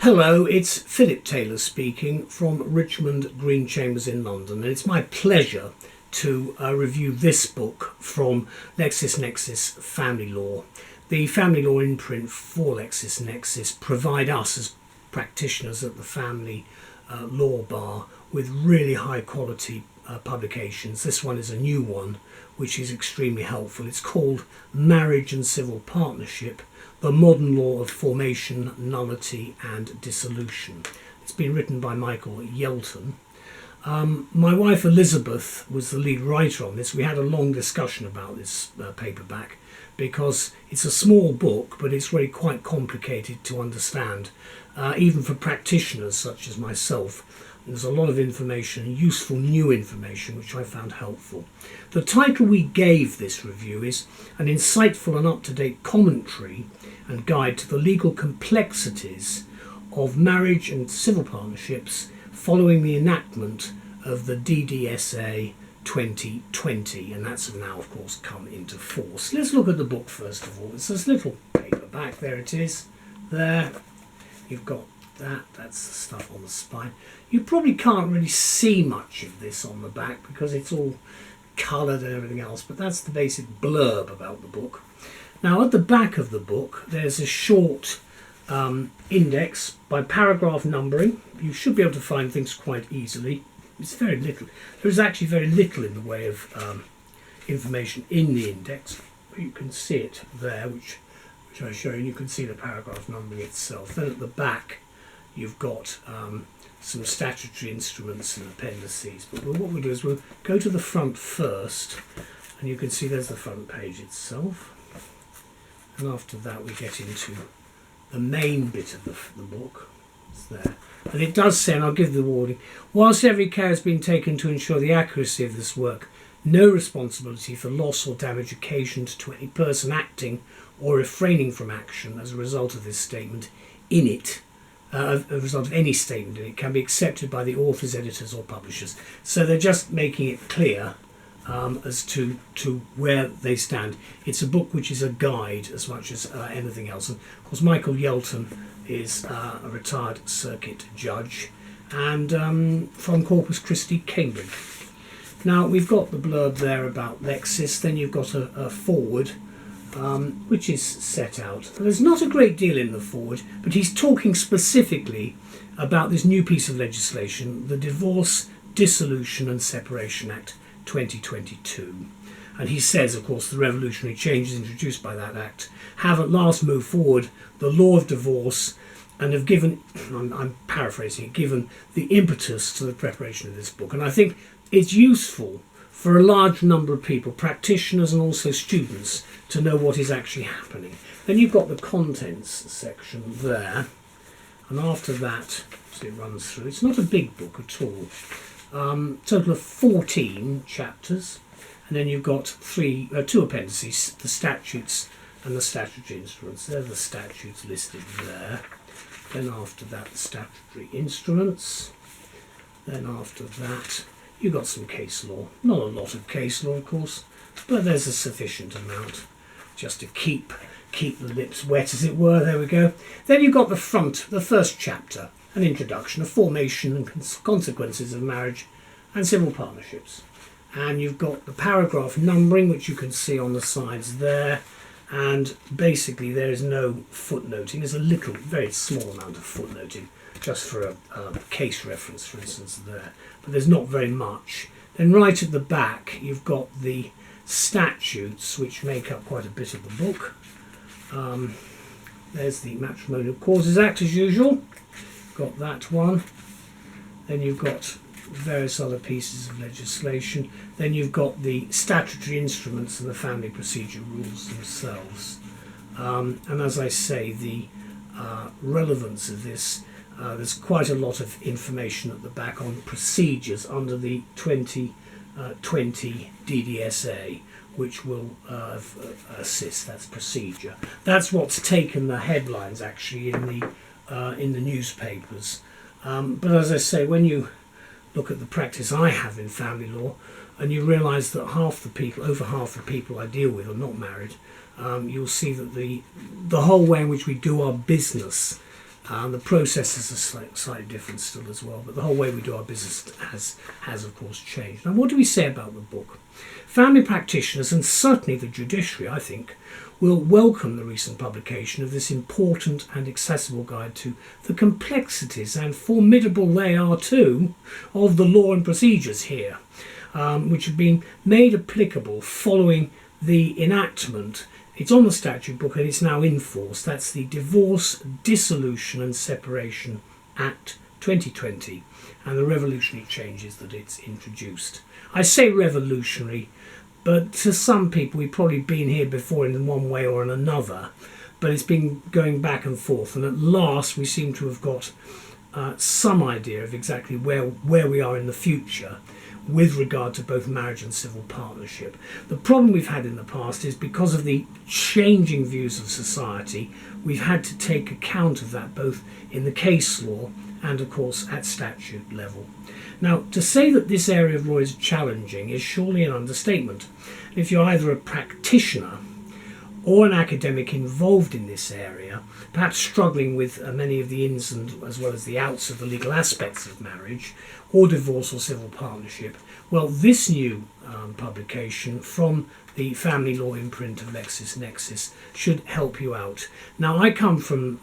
Hello, it's Philip Taylor speaking from Richmond Green Chambers in London, and it's my pleasure to review this book from LexisNexis Family Law. The family law imprint for LexisNexis provide us as practitioners at the family law bar with really high quality publications. This one is a new one which is extremely helpful. It's called Marriage and Civil Partnership, the Modern Law of Formation, Nullity and Dissolution. It's been written by Michael Yelton. My wife Elizabeth was the lead writer on this. We had a long discussion about this paperback because it's a small book, but it's really quite complicated to understand, even for practitioners such as myself. There's a lot of information, useful new information, which I found helpful. The title we gave this review is An Insightful and Up-to-Date Commentary and Guide to the Legal Complexities of Marriage and Civil Partnerships following the enactment of the DDSA 2020, and that's now of course come into force. Let's look at the book first of all. It's this little paperback, there it is, there. You've got that's the stuff on the spine. You probably can't really see much of this on the back because it's all coloured and everything else, but that's the basic blurb about the book. Now at the back of the book there's a short index by paragraph numbering. You should be able to find things quite easily. It's very little. There's actually very little in the way of information in the index, but you can see it there, which I show you. You can see the paragraph numbering itself. Then at the back you've got some statutory instruments and appendices. But what we'll do is we'll go to the front first, and you can see there's the front page itself. And after that we get into the main bit of the book. It's there. And it does say, and I'll give the warning, whilst every care has been taken to ensure the accuracy of this work, no responsibility for loss or damage occasioned to any person acting or refraining from action as a result of this statement in it, as a result of any statement in it, can be accepted by the authors, editors or publishers. So they're just making it clear as to where they stand. It's a book which is a guide as much as anything else. And of course Michael Yelton is a retired circuit judge and from Corpus Christi, Cambridge. Now we've got the blurb there about Lexis, then you've got a foreword which is set out. There's not a great deal in the foreword, but he's talking specifically about this new piece of legislation, the Divorce, Dissolution and Separation Act 2022. And he says, of course, the revolutionary changes introduced by that act have at last moved forward the law of divorce and have given, I'm paraphrasing, given the impetus to the preparation of this book. And I think it's useful for a large number of people, practitioners and also students, to know what is actually happening. Then you've got the contents section there, and after that, so it runs through. It's not a big book at all. Total of 14 chapters, and then you've got two appendices, the statutes and the statutory instruments. They're the statutes listed there. Then after that, the statutory instruments. Then after that, you've got some case law. Not a lot of case law, of course, but there's a sufficient amount just to keep the lips wet, as it were. There we go. Then you've got the first chapter, an introduction, a formation and consequences of marriage and civil partnerships. And you've got the paragraph numbering, which you can see on the sides there. And basically there is no footnoting. There's a little, very small amount of footnoting, just for a case reference, for instance, there. But there's not very much. Then right at the back, you've got the statutes, which make up quite a bit of the book. There's the Matrimonial Causes Act, as usual. Got that one. Then you've got various other pieces of legislation. Then you've got the statutory instruments and the family procedure rules themselves. And as I say, the relevance of this, there's quite a lot of information at the back on procedures under the 2020 DDSA, which will assist. That's procedure. That's what's taken the headlines actually in the newspapers. But as I say, when you look at the practice I have in family law, and you realise that over half the people I deal with are not married, you'll see that the whole way in which we do our business The processes are slightly different still as well, but the whole way we do our business has of course changed. Now, what do we say about the book? Family practitioners, and certainly the judiciary, I think, will welcome the recent publication of this important and accessible guide to the complexities, and formidable they are too, of the law and procedures here, which have been made applicable following the enactment. It's on the statute book and it's now in force. That's the Divorce, Dissolution and Separation Act 2020 and the revolutionary changes that it's introduced. I say revolutionary, but to some people we've probably been here before in one way or in another, but it's been going back and forth, and at last we seem to have got some idea of exactly where we are in the future with regard to both marriage and civil partnership. The problem we've had in the past is because of the changing views of society, we've had to take account of that both in the case law and of course at statute level. Now, to say that this area of law is challenging is surely an understatement. If you're either a practitioner or an academic involved in this area, perhaps struggling with many of the ins and as well as the outs of the legal aspects of marriage or divorce or civil partnership, well, this new publication from the family law imprint of LexisNexis should help you out. Now, I come from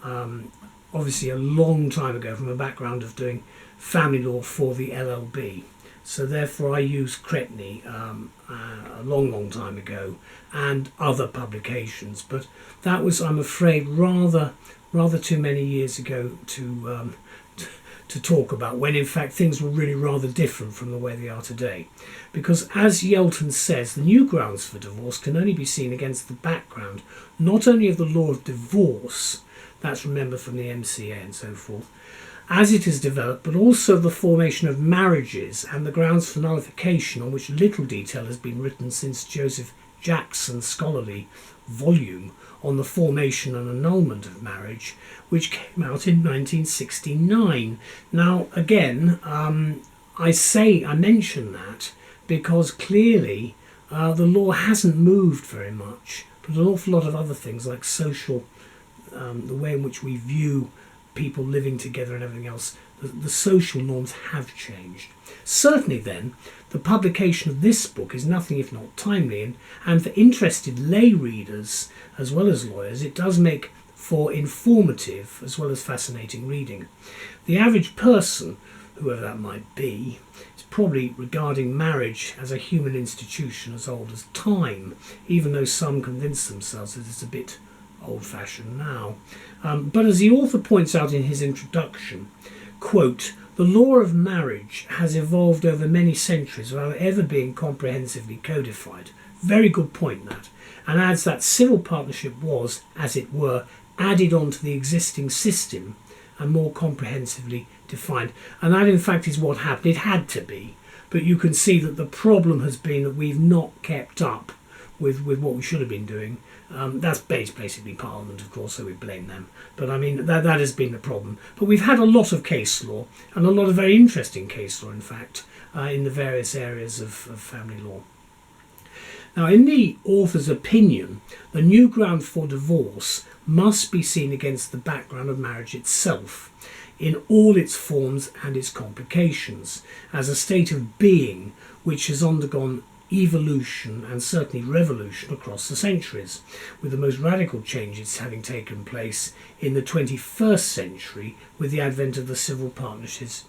obviously a long time ago from a background of doing family law for the LLB. So therefore I used Cretney a long time ago and other publications, but that was, I'm afraid, rather too many years ago to talk about, when in fact things were really rather different from the way they are today. Because as Yelton says, the new grounds for divorce can only be seen against the background not only of the law of divorce, that's remembered from the MCA and so forth, as it is developed, but also the formation of marriages and the grounds for nullification, on which little detail has been written since Joseph Jackson's scholarly volume on the formation and annulment of marriage, which came out in 1969. Now, again, I mention that because clearly the law hasn't moved very much, but an awful lot of other things like social, the way in which we view people living together and everything else, the social norms have changed. Certainly then, the publication of this book is nothing if not timely, and for interested lay readers as well as lawyers, it does make for informative as well as fascinating reading. The average person, whoever that might be, is probably regarding marriage as a human institution as old as time, even though some convince themselves that it's a bit old-fashioned now. But as the author points out in his introduction, quote, "The law of marriage has evolved over many centuries without ever being comprehensively codified." Very good point, that. And adds that civil partnership was, as it were, added onto the existing system and more comprehensively defined. And that in fact is what happened. It had to be. But you can see that the problem has been that we've not kept up with what we should have been doing. That's basically Parliament, of course, so we blame them. But I mean, that has been the problem. But we've had a lot of case law, and a lot of very interesting case law, in fact, in the various areas of family law. Now, in the author's opinion, the new ground for divorce must be seen against the background of marriage itself, in all its forms and its complications, as a state of being which has undergone evolution and certainly revolution across the centuries, with the most radical changes having taken place in the 21st century with the advent of the civil partnerships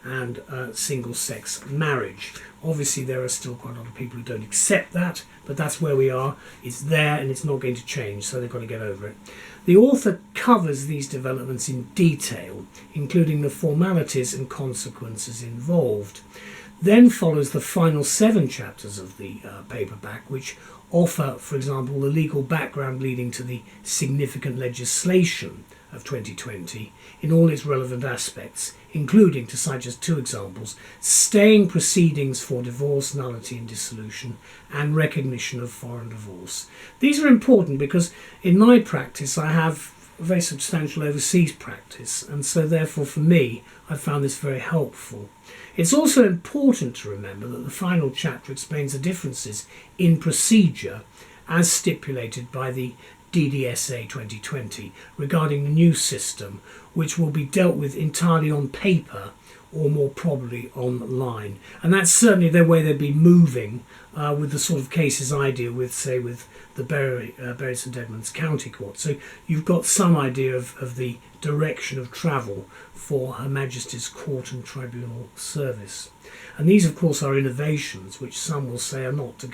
and single-sex marriage. Obviously there are still quite a lot of people who don't accept that, but that's where we are. It's there and it's not going to change, so they've got to get over it. The author covers these developments in detail, including the formalities and consequences involved. Then follows the final 7 chapters of the paperback, which offer, for example, the legal background leading to the significant legislation of 2020 in all its relevant aspects, including, to cite just 2 examples, staying proceedings for divorce, nullity and dissolution, and recognition of foreign divorce. These are important because in my practice I have a very substantial overseas practice, and so therefore for me I found this very helpful. It's also important to remember that the final chapter explains the differences in procedure as stipulated by the DDSA 2020 regarding the new system, which will be dealt with entirely on paper or more probably online. And that's certainly the way they'd be moving with the sort of cases I deal with, say with the Bury St Edmunds County Court. So you've got some idea of the direction of travel for Her Majesty's Court and Tribunal Service. And these of course are innovations which some will say are not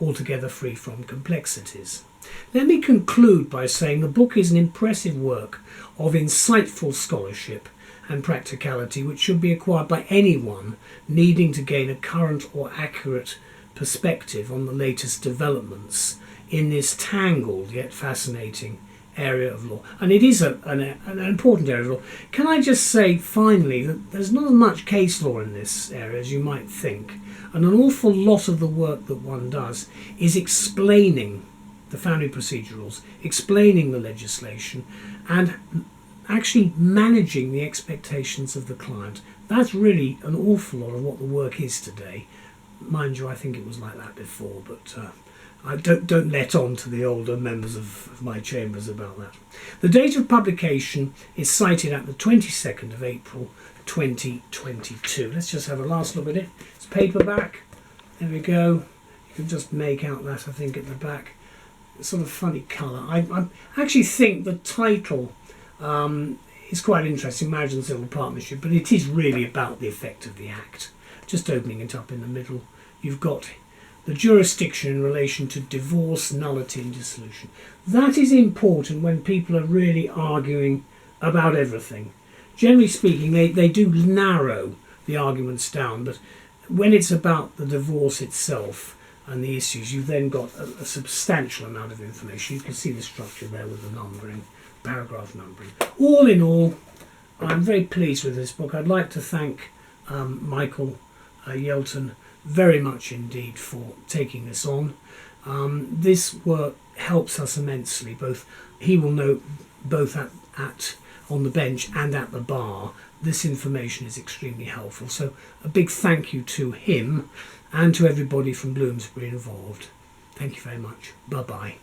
altogether free from complexities. Let me conclude by saying the book is an impressive work of insightful scholarship and practicality which should be acquired by anyone needing to gain a current or accurate perspective on the latest developments in this tangled yet fascinating area of law. And it is an important area of law. Can I just say finally that there's not as much case law in this area as you might think, and an awful lot of the work that one does is explaining the family procedure rules, explaining the legislation, and actually managing the expectations of the client. That's really an awful lot of what the work is today. Mind you, I think it was like that before, but I don't let on to the older members of my chambers about that. The date of publication is cited at the 22nd of April 2022. Let's just have a last look at it. It's paperback. There we go. You can just make out that, I think, at the back. It's sort of funny colour. I actually think the title is quite interesting, Marriage and Civil Partnership, but it is really about the effect of the Act. Just opening it up in the middle, you've got the jurisdiction in relation to divorce, nullity and dissolution. That is important when people are really arguing about everything. Generally speaking, they do narrow the arguments down, but when it's about the divorce itself and the issues, you've then got a substantial amount of information. You can see the structure there with the numbering, paragraph numbering. All in all, I'm very pleased with this book. I'd like to thank Michael Yelton very much indeed for taking this on. This work helps us immensely. Both he will know both at on the bench and at the bar. This information is extremely helpful. So a big thank you to him and to everybody from Bloomsbury involved. Thank you very much. Bye bye.